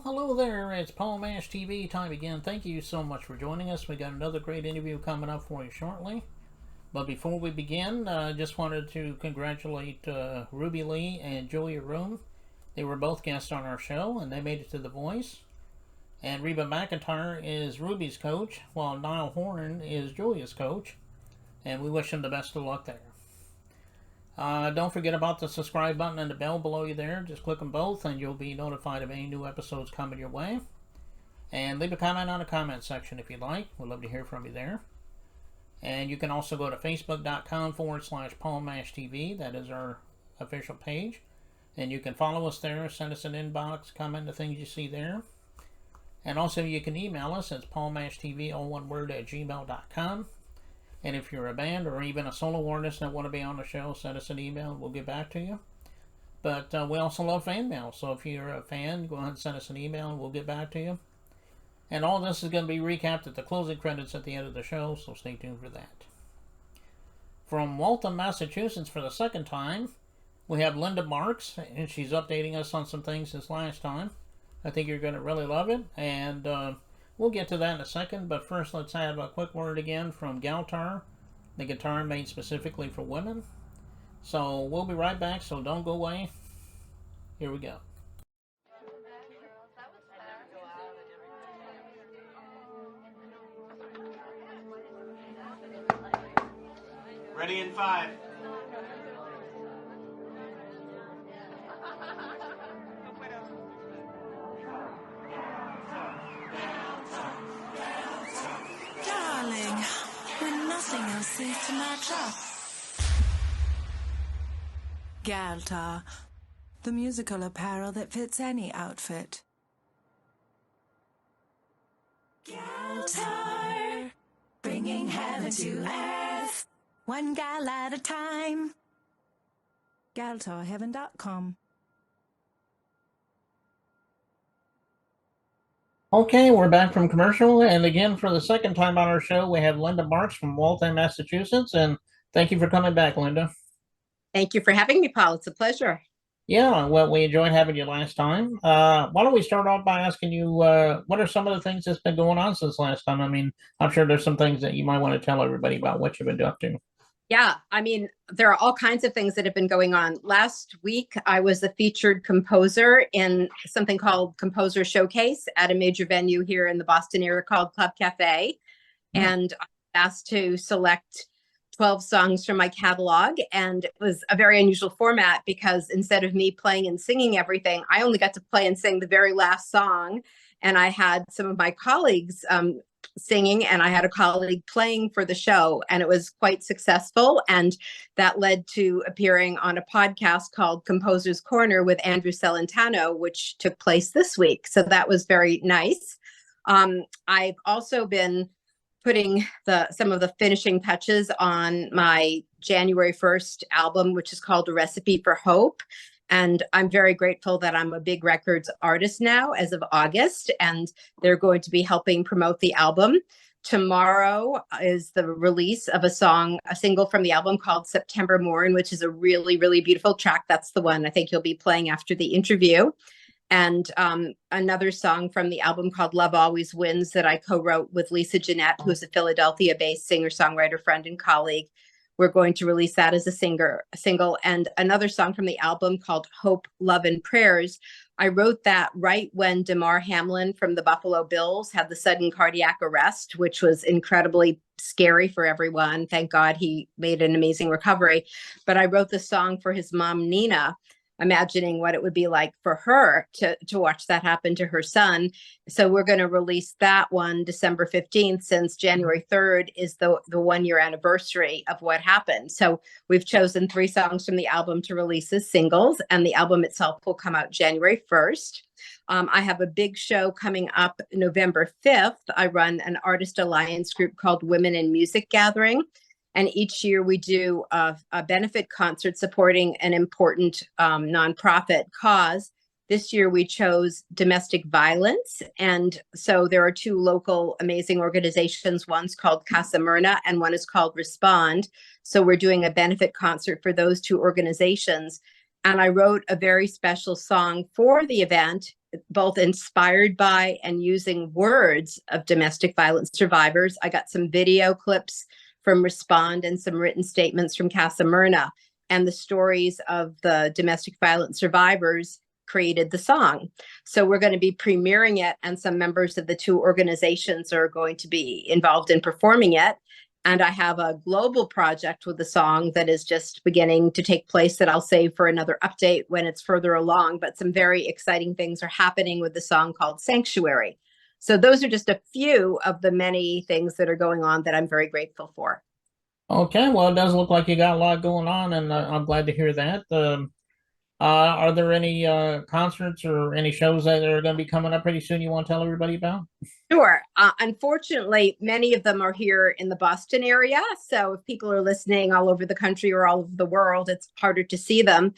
Hello there, it's Paul Mash TV time again. Thank you so much for joining us. We got another great interview coming up for you shortly. But before we begin, just wanted to congratulate Ruby Lee and Julia Room. They were both guests on our show and they made it to The Voice. And Reba McEntire is Ruby's coach, while Niall Horan is Julia's coach. And we wish them the best of luck there. Don't forget about the subscribe button and the bell below you there. Just click them both and you'll be notified of any new episodes coming your way. And leave a comment on the comment section if you'd like. We'd love to hear from you there. And you can also go to facebook.com/PaulMashTV. That is our official page. And you can follow us there, send us an inbox, comment the things you see there. And also you can email us. It's paulmashtv, all one word, @gmail.com. And if you're a band or even a solo artist that want to be on the show, send us an email. We'll get back to you. But we also love fan mail. So if you're a fan, go ahead and send us an email and we'll get back to you. And all this is going to be recapped at the closing credits at the end of the show, so stay tuned for that. From Waltham, Massachusetts for the second time, we have Linda Marks, and she's updating us on some things since last time. I think you're going to really love it, and we'll get to that in a second, but first let's have a quick word again from Galtar, the guitar made specifically for women. So we'll be right back, so don't go away. Here we go. Ready in 5. Darling, when nothing else seems to match up. Galtar, the musical apparel that fits any outfit. Galtar, bringing heaven to earth, one gal at a time. GaltarHeaven.com. Okay, we're back from commercial, and again for the second time on our show, we have Linda Marks from Waltham, Massachusetts, and thank you for coming back, Linda. Thank you for having me, Paul. It's a pleasure. Yeah, well, we enjoyed having you last time. Why don't we start off by asking you, what are some of the things that's been going on since last time? I mean, I'm sure there's some things that you might want to tell everybody about what you've been up to. Yeah, I mean, there are all kinds of things that have been going on. Last week, I was a featured composer in something called Composer Showcase at a major venue here in the Boston area called Club Cafe. And I was asked to select 12 songs from my catalog. And it was a very unusual format because instead of me playing and singing everything, I only got to play and sing the very last song. And I had some of my colleagues singing, and I had a colleague playing for the show, and it was quite successful. And that led to appearing on a podcast called Composer's Corner with Andrew Celentano, which took place this week. So that was very nice. I've also been putting some of the finishing touches on my January 1st album, which is called A Recipe for Hope. And I'm very grateful that I'm a big records artist now as of August, and they're going to be helping promote the album. Tomorrow is the release of a single from the album called September Morn, which is a really, really beautiful track. That's the one I think you'll be playing after the interview. And another song from the album called Love Always Wins that I co-wrote with Lisa Jeanette, who's a Philadelphia-based singer-songwriter friend and colleague. We're going to release that as a single, and another song from the album called Hope, Love, and Prayers. I wrote that right when Damar Hamlin from the Buffalo Bills had the sudden cardiac arrest, which was incredibly scary for everyone. Thank God he made an amazing recovery. But I wrote the song for his mom, Nina, imagining what it would be like for her to watch that happen to her son. So we're going to release that one December 15th, since January 3rd is the 1-year anniversary of what happened. So we've chosen 3 songs from the album to release as singles, and the album itself will come out January 1st. I have a big show coming up November 5th. I run an artist alliance group called Women in Music Gathering. And each year we do a benefit concert supporting an important nonprofit cause. This year we chose domestic violence. And so there are 2 local amazing organizations. One's called Casa Myrna and one is called Respond. So we're doing a benefit concert for those 2 organizations. And I wrote a very special song for the event both inspired by and using words of domestic violence survivors. I got some video clips from Respond and some written statements from Casa Myrna, and the stories of the domestic violence survivors created the song. So we're going to be premiering it, and some members of the two organizations are going to be involved in performing it. And I have a global project with the song that is just beginning to take place that I'll save for another update when it's further along. But some very exciting things are happening with the song called Sanctuary. So those are just a few of the many things that are going on that I'm very grateful for. Okay, well, it does look like you got a lot going on, and I'm glad to hear that. Are there any concerts or any shows that are going to be coming up pretty soon you want to tell everybody about? Sure. Unfortunately, many of them are here in the Boston area. So if people are listening all over the country or all over the world, it's harder to see them.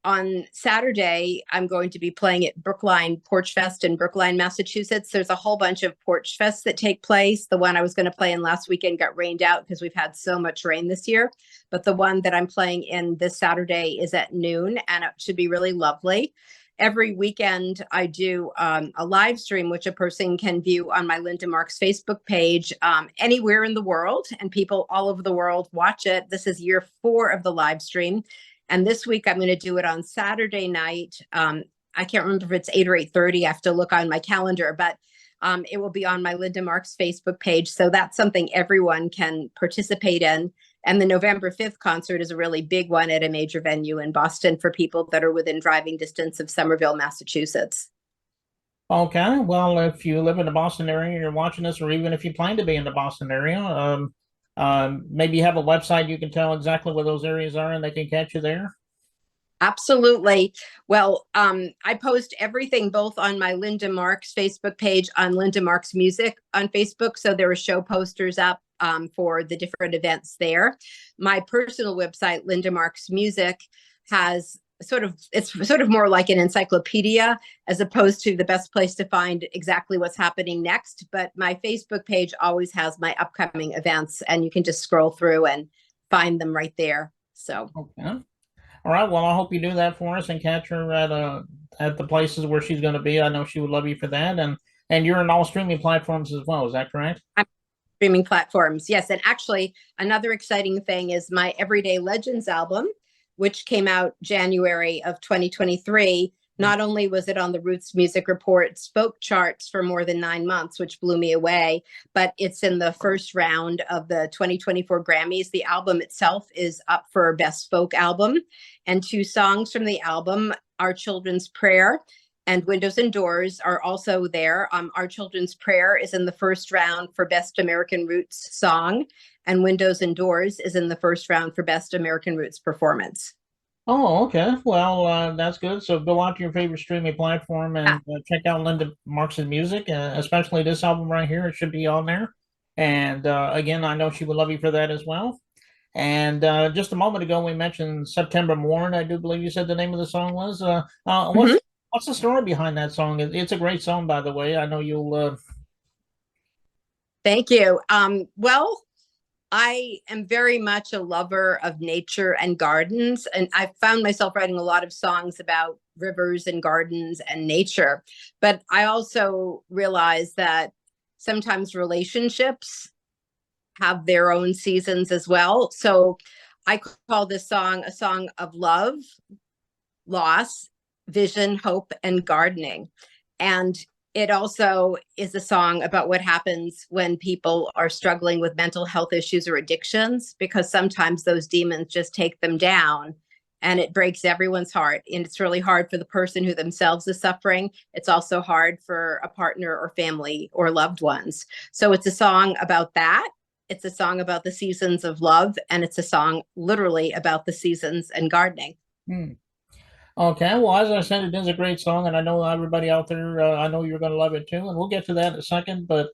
On Saturday, I'm going to be playing at Brookline Porch Fest in Brookline, Massachusetts. There's a whole bunch of Porch Fests that take place. The one I was going to play in last weekend got rained out because we've had so much rain this year. But the one that I'm playing in this Saturday is at noon, and it should be really lovely. Every weekend, I do a live stream, which a person can view on my Linda Marks Facebook page anywhere in the world, and people all over the world watch it. This is year 4 of the live stream. And this week, I'm going to do it on Saturday night. I can't remember if it's 8 or 8:30. I have to look on my calendar, but it will be on my Linda Marks Facebook page. So that's something everyone can participate in. And the November 5th concert is a really big one at a major venue in Boston for people that are within driving distance of Somerville, Massachusetts. Okay, well, if you live in the Boston area and you're watching this, or even if you plan to be in the Boston area, maybe you have a website you can tell exactly where those areas are and they can catch you there. Absolutely. Well, I post everything both on my Linda Marks Facebook page, on Linda Marks Music on Facebook. So there are show posters up for the different events there. My personal website, Linda Marks Music, has it's sort of more like an encyclopedia as opposed to the best place to find exactly what's happening next. But my Facebook page always has my upcoming events, and you can just scroll through and find them right there. So. Okay. All right. Well, I hope you do that for us and catch her at the places where she's going to be. I know she would love you for that. And you're in all streaming platforms as well. Is that correct? I'm streaming platforms. Yes. And actually, another exciting thing is my Everyday Legends album, which came out January of 2023. Not only was it on the Roots Music Report folk charts for more than 9 months, which blew me away, but it's in the first round of the 2024 Grammys. The album itself is up for Best Folk Album, and 2 songs from the album, Our Children's Prayer and Windows and Doors, are also there. Our Children's Prayer is in the first round for Best American Roots Song, and Windows and Doors is in the first round for Best American Roots Performance. Oh, okay. Well, that's good. So go out to your favorite streaming platform and check out Linda Marks' music, especially this album right here. It should be on there. And again, I know she would love you for that as well. And just a moment ago, we mentioned September Morn. I do believe you said the name of the song was. What's the story behind that song? It's a great song, by the way. I know you'll. Thank you. Well, I am very much a lover of nature and gardens, and I found myself writing a lot of songs about rivers and gardens and nature. But I also realized that sometimes relationships have their own seasons as well. So I call this song a song of love, loss, vision, hope, and gardening. And it also is a song about what happens when people are struggling with mental health issues or addictions, because sometimes those demons just take them down and it breaks everyone's heart. And it's really hard for the person who themselves is suffering. It's also hard for a partner or family or loved ones. So it's a song about that. It's a song about the seasons of love, and it's a song literally about the seasons and gardening. Okay, well, as I said, it is a great song, and I know everybody out there, I know you're going to love it too, and we'll get to that in a second. But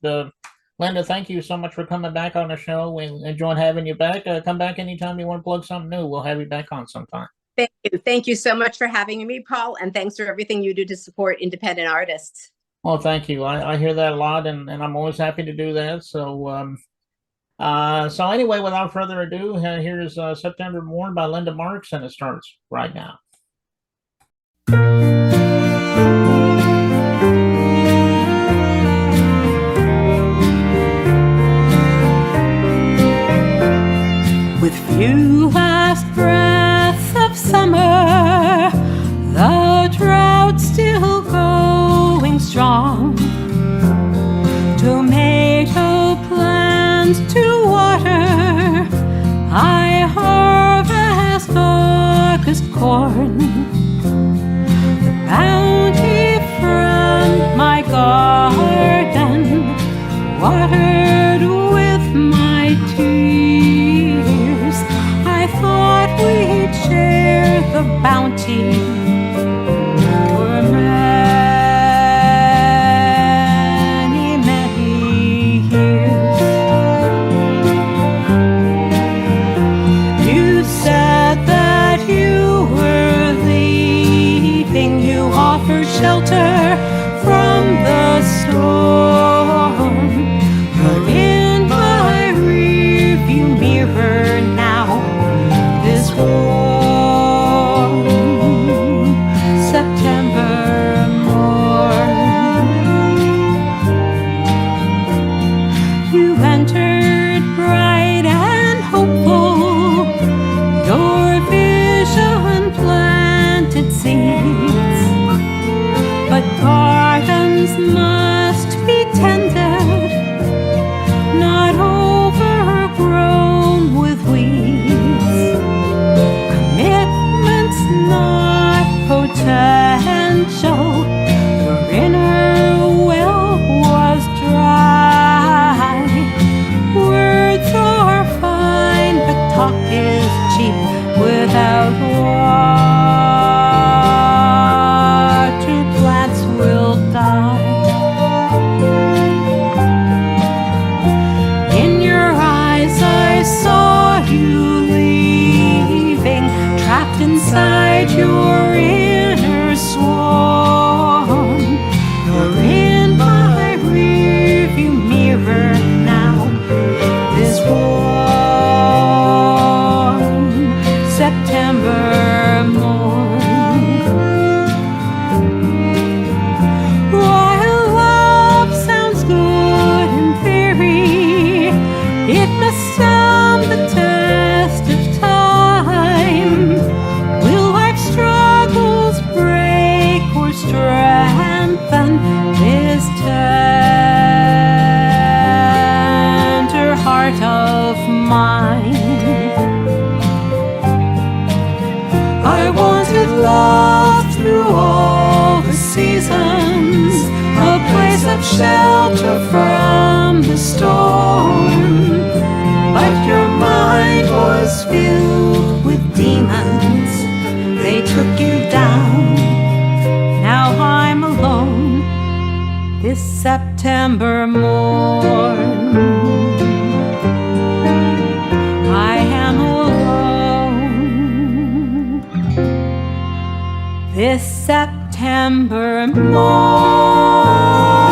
Linda, thank you so much for coming back on the show. We enjoyed having you back. Come back anytime you want to plug something new. We'll have you back on sometime. Thank you. Thank you so much for having me, Paul, and thanks for everything you do to support independent artists. Well, thank you. I hear that a lot, and I'm always happy to do that. So, so anyway, without further ado, here's September Morn by Linda Marks, and it starts right now. corn. The bounty from my garden, watered with my tears. I thought we'd share the bounty for many, many years. You said that you were leaving. You offered shelter from the storm. You're in my rearview mirror now. This warm September morn. You entered bright and hopeful. Your vision planted seeds. But gardens must be tended, not overgrown with weeds. Commitments not potential. Your inner well was dry. Words are fine, but talk is cheap without water. Plants will die. In your eyes I saw you leaving, trapped inside your inner swarm. You're in my rearview mirror now. This warm September morn. While love sounds good in theory, it must stand the test of time. Will life's struggles break or strengthen this tender heart of mine? I wanted love through all the seasons, a place of shelter from the storm. But your mind was filled with demons. They took you down. Now I'm alone this September morn. I am alone this September morn.